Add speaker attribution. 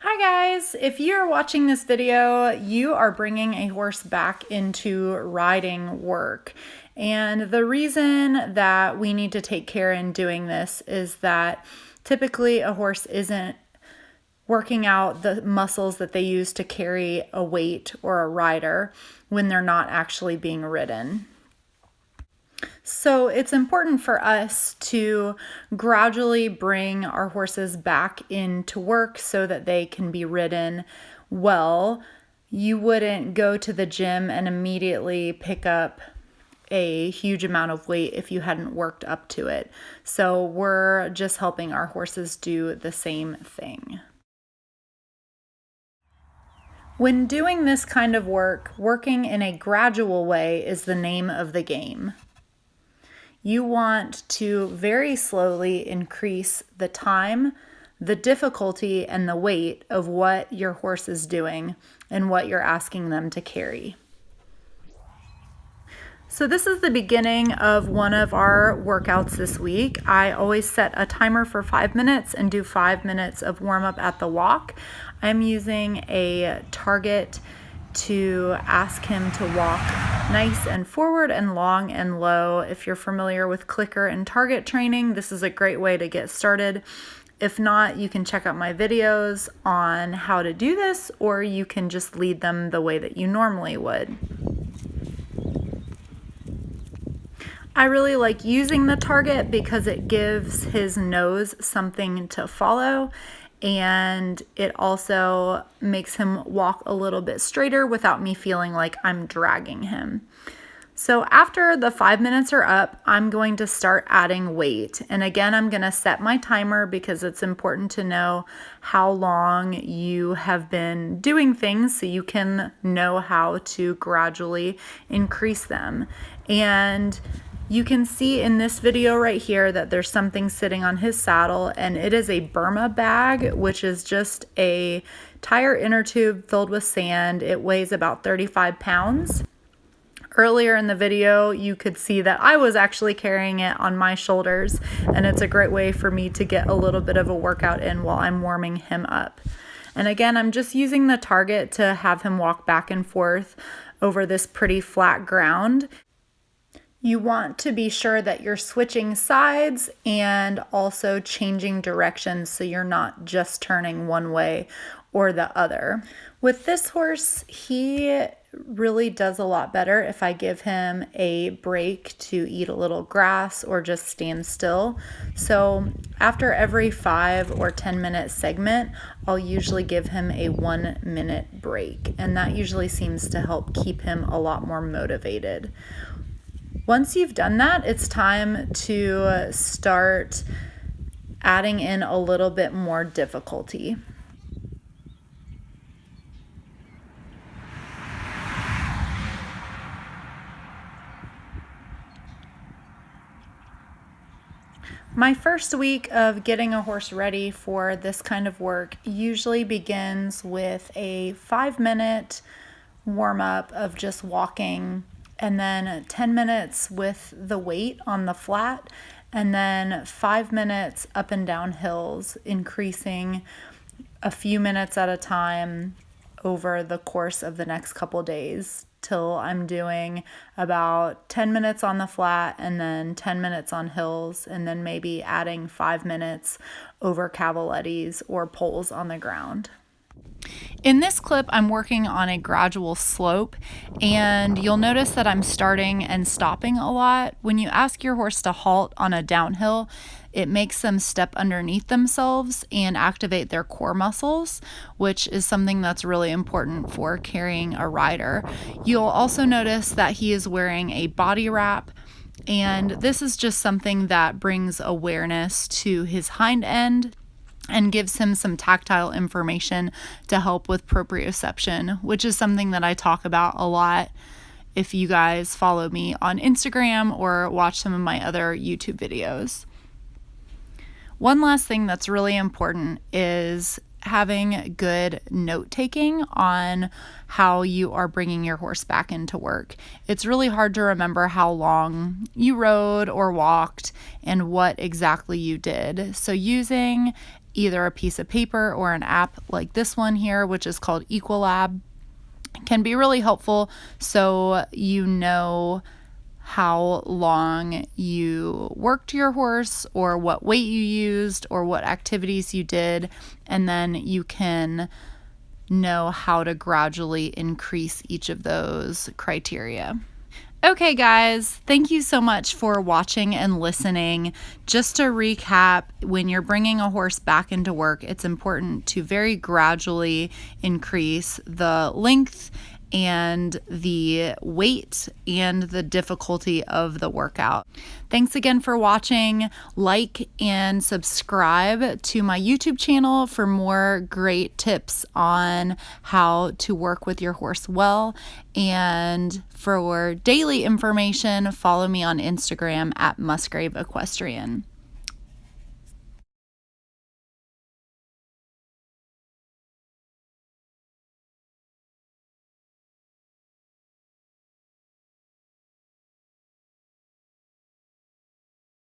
Speaker 1: Hi guys, if you're watching this video, you are bringing a horse back into riding work. And the reason that we need to take care in doing this is that typically a horse isn't working out the muscles that they use to carry a weight or a rider when they're not actually being ridden. So it's important for us to gradually bring our horses back into work so that they can be ridden well. You wouldn't go to the gym and immediately pick up a huge amount of weight if you hadn't worked up to it. So we're just helping our horses do the same thing. When doing this kind of work, working in a gradual way is the name of the game. You want to very slowly increase the time, the difficulty, and the weight of what your horse is doing and what you're asking them to carry. So this is the beginning of one of our workouts this week. I always set a timer for 5 minutes and do 5 minutes of warm up at the walk. I'm using a target to ask him to walk nice and forward and long and low. If you're familiar with clicker and target training, this is a great way to get started. If not, you can check out my videos on how to do this, or you can just lead them the way that you normally would. I really like using the target because it gives his nose something to follow, and it also makes him walk a little bit straighter without me feeling like I'm dragging him. So after the 5 minutes are up, I'm going to start adding weight. And again, I'm going to set my timer because it's important to know how long you have been doing things so you can know how to gradually increase them. And you can see in this video right here that there's something sitting on his saddle, and it is a Burma bag, which is just a tire inner tube filled with sand. It weighs about 35 pounds. Earlier in the video, you could see that I was actually carrying it on my shoulders, and it's a great way for me to get a little bit of a workout in while I'm warming him up. And again, I'm just using the target to have him walk back and forth over this pretty flat ground. You want to be sure that you're switching sides and also changing directions so you're not just turning one way or the other. With this horse, he really does a lot better if I give him a break to eat a little grass or just stand still. So after every 5 or 10 minute segment, I'll usually give him a 1 minute break, and that usually seems to help keep him a lot more motivated. Once you've done that, it's time to start adding in a little bit more difficulty. My first week of getting a horse ready for this kind of work usually begins with a 5-minute warm-up of just walking, and then 10 minutes with the weight on the flat, and then 5 minutes up and down hills, increasing a few minutes at a time over the course of the next couple days till I'm doing about 10 minutes on the flat and then 10 minutes on hills, and then maybe adding 5 minutes over cavalettis or poles on the ground. In this clip, I'm working on a gradual slope, and you'll notice that I'm starting and stopping a lot. When you ask your horse to halt on a downhill, it makes them step underneath themselves and activate their core muscles, which is something that's really important for carrying a rider. You'll also notice that he is wearing a body wrap, and this is just something that brings awareness to his hind end and gives him some tactile information to help with proprioception, which is something that I talk about a lot if you guys follow me on Instagram or watch some of my other YouTube videos. One last thing that's really important is having good note taking on how you are bringing your horse back into work. It's really hard to remember how long you rode or walked and what exactly you did. So using either a piece of paper or an app like this one here, which is called Equalab, can be really helpful so you know how long you worked your horse or what weight you used or what activities you did, and then you can know how to gradually increase each of those criteria. Okay, guys, thank you so much for watching and listening. Just to recap, when you're bringing a horse back into work, it's important to very gradually increase the length and the weight and the difficulty of the workout. Thanks again for watching. Like and subscribe to my YouTube channel for more great tips on how to work with your horse well. And for daily information, follow me on Instagram at Musgrave Equestrian.